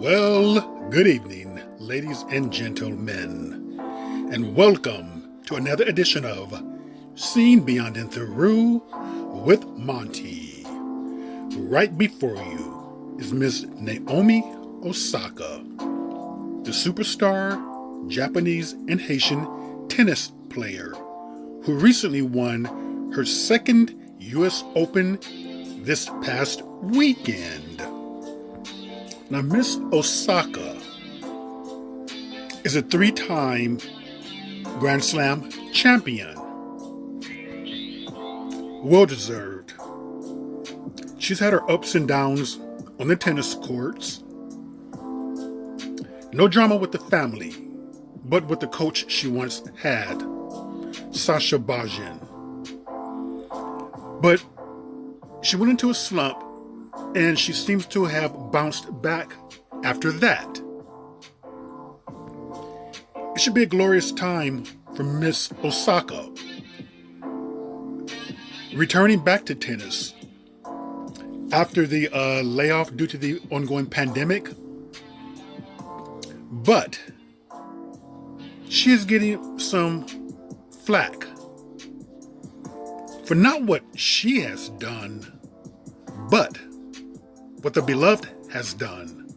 Well, good evening, ladies and gentlemen, and welcome to another edition of Seen Beyond and Through with Monty. Right before you is Miss Naomi Osaka, the superstar Japanese and Haitian tennis player who recently won her second U.S. Open this past weekend. Now, Miss Osaka is a three-time Grand Slam champion. Well-deserved. She's had her ups and downs on the tennis courts. No drama with the family, but with the coach she once had, Sasha Bajin. But she went into a slump, and she seems to have bounced back after that. It should be a glorious time for Miss Osaka. Returning back to tennis after the layoff due to the ongoing pandemic, but she is getting some flack for not what she has done, but what the beloved has done,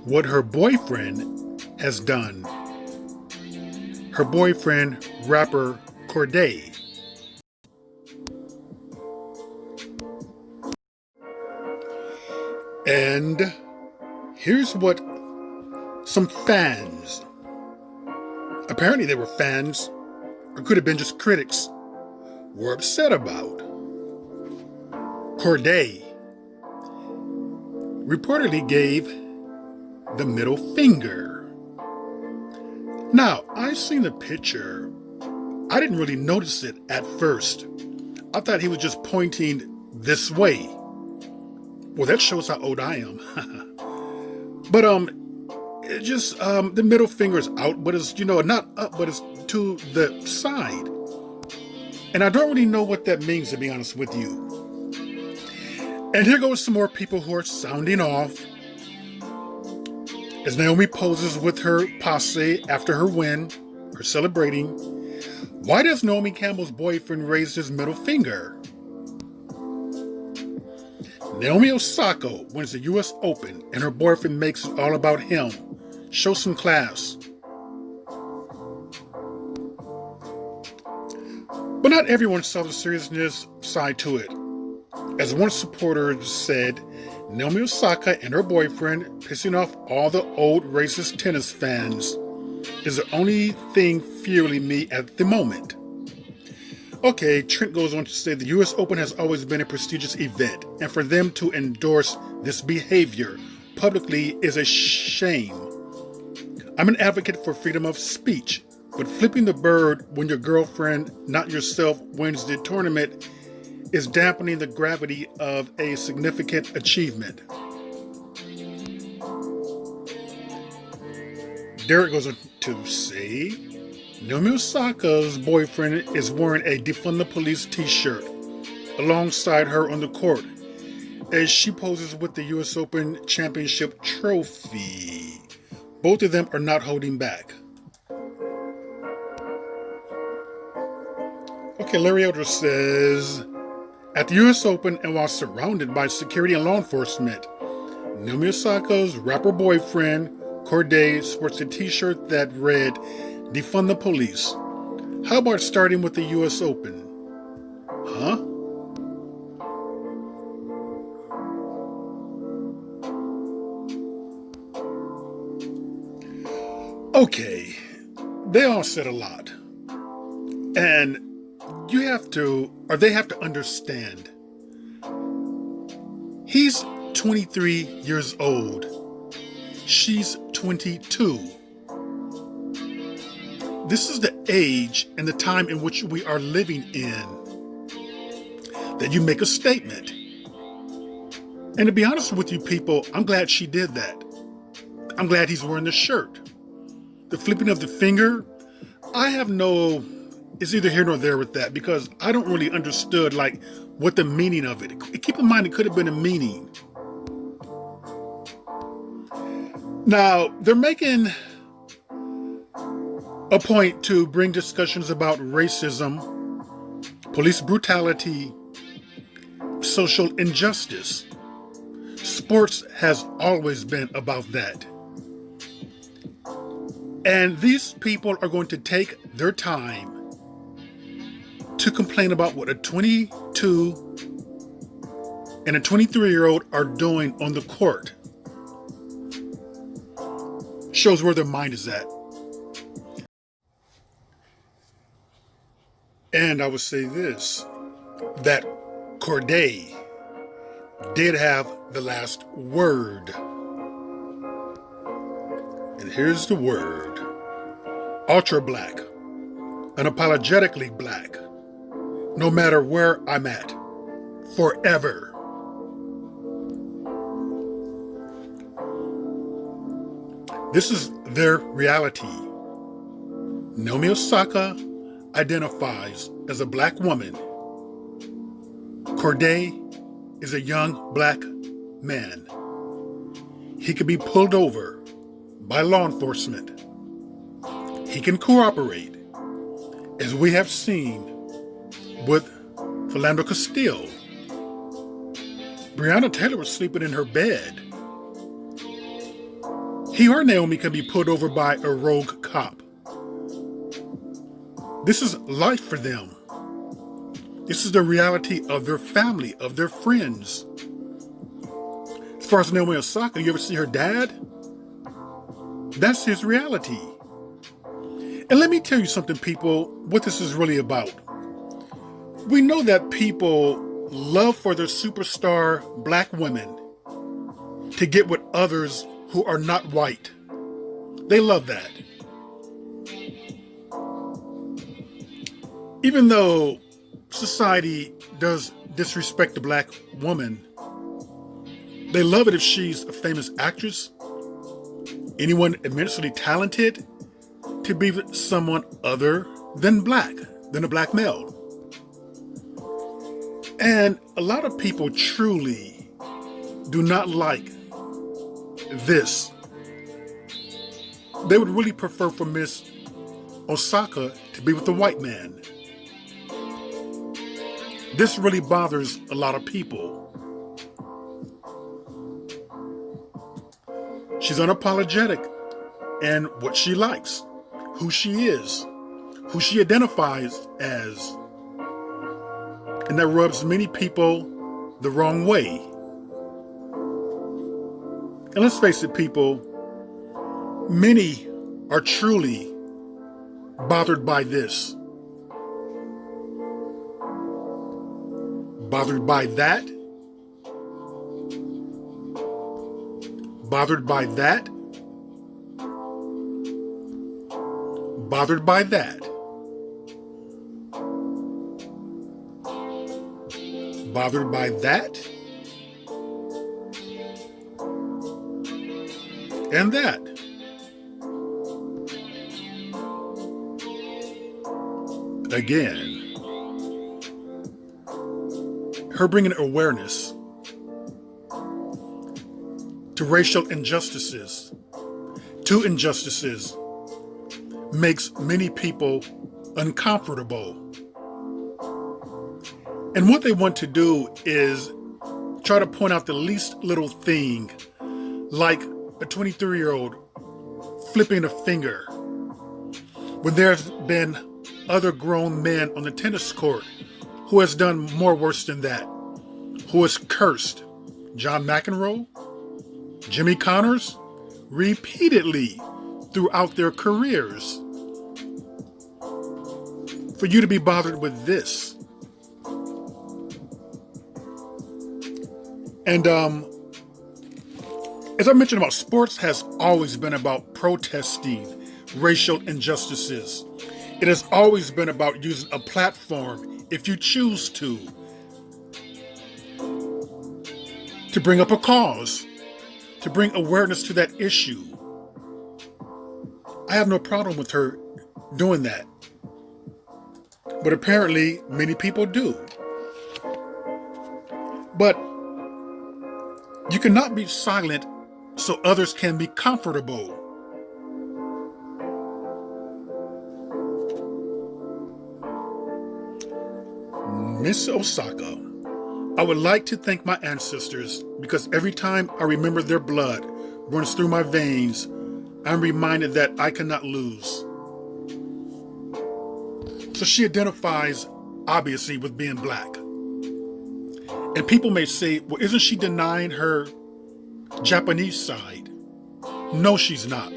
what her boyfriend has done. Her boyfriend, rapper Corday. And here's what some fans, apparently they were fans, or could have been just critics, were upset about. Corday reportedly gave the middle finger. Now, I seen the picture. I didn't really notice it at first. I thought he was just pointing this way. Well, that shows how old I am. But it just the middle finger is out, but it's not up, but it's to the side. And I don't really know what that means, to be honest with you. And here goes some more people who are sounding off as Naomi poses with her posse after her win, her celebrating. Why does Naomi Campbell's boyfriend raise his middle finger? Naomi Osaka wins the U.S. Open and her boyfriend makes it all about him. Show some class. But not everyone saw the seriousness side to it. As one supporter said, Naomi Osaka and her boyfriend pissing off all the old racist tennis fans is the only thing fueling me at the moment. Okay, Trent goes on to say the US Open has always been a prestigious event, and for them to endorse this behavior publicly is a shame. I'm an advocate for freedom of speech, but flipping the bird when your girlfriend, not yourself, wins the tournament is dampening the gravity of a significant achievement. Derek goes on to say, Naomi Osaka's boyfriend is wearing a Defund the Police t-shirt alongside her on the court as she poses with the US Open Championship trophy. Both of them are not holding back. Okay, Larry Elder says, at the US Open and while surrounded by security and law enforcement, Naomi Osaka's rapper boyfriend, Corday, sports a t-shirt that read, Defund the Police. How about starting with the US Open? Huh? Okay, they all said a lot. And they have to understand. He's 23 years old. She's 22. This is the age and the time in which we are living in that you make a statement. And to be honest with you people, I'm glad she did that. I'm glad he's wearing the shirt. The flipping of the finger, I have no, it's either here nor there with that because I don't really understood what the meaning of it. Keep in mind it could have been a meaning. Now, they're making a point to bring discussions about racism, police brutality, social injustice. Sports has always been about that. And these people are going to take their time to complain about what a 22 and a 23-year-old are doing on the court. Shows where their mind is at. And I would say this, that Corday did have the last word. And here's the word. Ultra black. Unapologetically black. No matter where I'm at. Forever. This is their reality. Naomi Osaka identifies as a black woman. Corday is a young black man. He could be pulled over by law enforcement. He can cooperate, as we have seen with Philando Castile. Breonna Taylor was sleeping in her bed. He or Naomi can be pulled over by a rogue cop. This is life for them. This is the reality of their family, of their friends. As far as Naomi Osaka, you ever see her dad? That's his reality. And let me tell you something, people, what this is really about. We know that people love for their superstar black women to get with others who are not white. They love that. Even though society does disrespect the black woman, they love it if she's a famous actress, anyone immensely talented, to be with someone other than black, than a black male. And a lot of people truly do not like this. They would really prefer for Miss Osaka to be with a white man. This really bothers a lot of people. She's unapologetic in what she likes, who she is, who she identifies as. And that rubs many people the wrong way. And let's face it, people, many are truly bothered by this. Bothered by that. Bothered by that. Bothered by that. Bothered by that. And that. Again, her bringing awareness to racial injustices, to injustices, makes many people uncomfortable. And what they want to do is try to point out the least little thing, like a 23-year-old flipping a finger, when there's been other grown men on the tennis court who has done more worse than that, who has cursed John McEnroe, Jimmy Connors, repeatedly throughout their careers. For you to be bothered with this. And as I mentioned about sports has always been about protesting racial injustices. It has always been about using a platform, if you choose to bring up a cause, to bring awareness to that issue. I have no problem with her doing that. But apparently, many people do. But you cannot be silent so others can be comfortable. Miss Osaka, I would like to thank my ancestors because every time I remember their blood runs through my veins, I'm reminded that I cannot lose. So she identifies, obviously, with being black. And people may say, well, isn't she denying her Japanese side? No, she's not.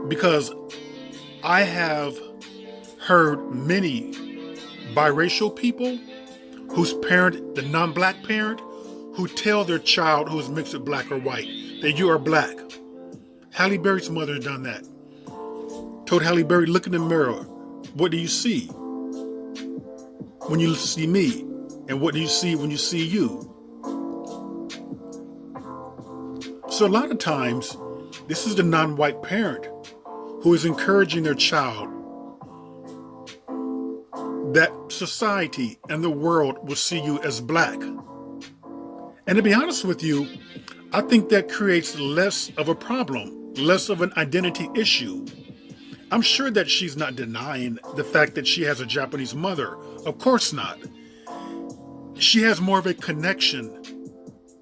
Because I have heard many biracial people whose parent, the non-black parent, who tell their child who is mixed with black or white that you are black. Halle Berry's mother done that. Told Halle Berry, look in the mirror. What do you see when you see me? And what do you see when you see you? So a lot of times, this is the non-white parent who is encouraging their child that society and the world will see you as black. And to be honest with you, I think that creates less of a problem, less of an identity issue. I'm sure that she's not denying the fact that she has a Japanese mother. Of course not. She has more of a connection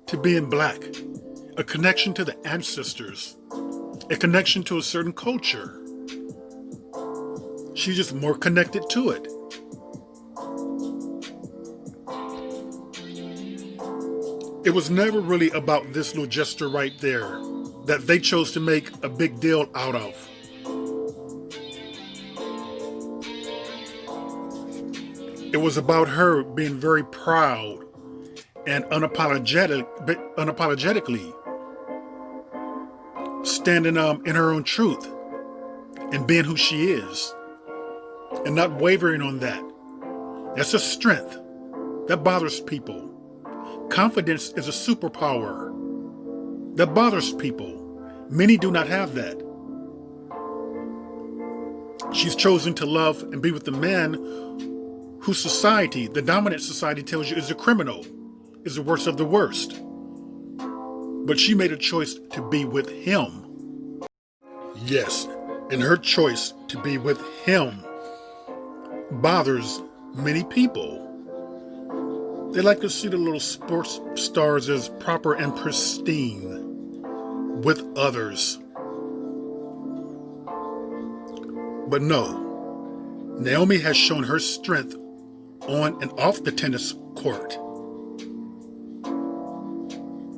to being black, a connection to the ancestors, a connection to a certain culture. She's just more connected to it. It was never really about this little gesture right there that they chose to make a big deal out of. It was about her being very proud and unapologetically standing in her own truth and being who she is and not wavering on that. That's a strength. That bothers people. Confidence is a superpower. That bothers people. Many do not have that. She's chosen to love and be with the man whose society, the dominant society, tells you is a criminal, is the worst of the worst. But she made a choice to be with him. Yes, and her choice to be with him bothers many people. They like to see the little sports stars as proper and pristine with others. But no, Naomi has shown her strength on and off the tennis court.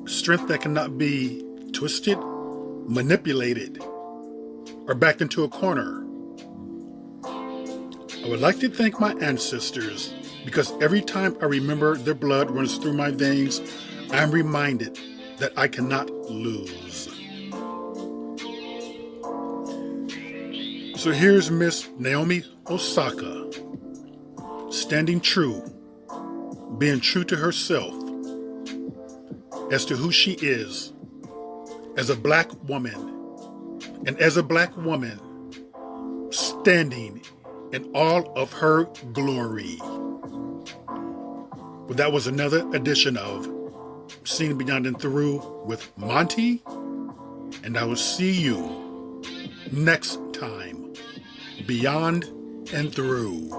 Strength that cannot be twisted, manipulated, or backed into a corner. I would like to thank my ancestors because every time I remember their blood runs through my veins, I am reminded that I cannot lose. So here's Miss Naomi Osaka, standing true, being true to herself as to who she is as a black woman, and as a black woman, standing in all of her glory. Well, that was another edition of Seen Beyond and Through with Monty, and I will see you next time, Beyond and Through.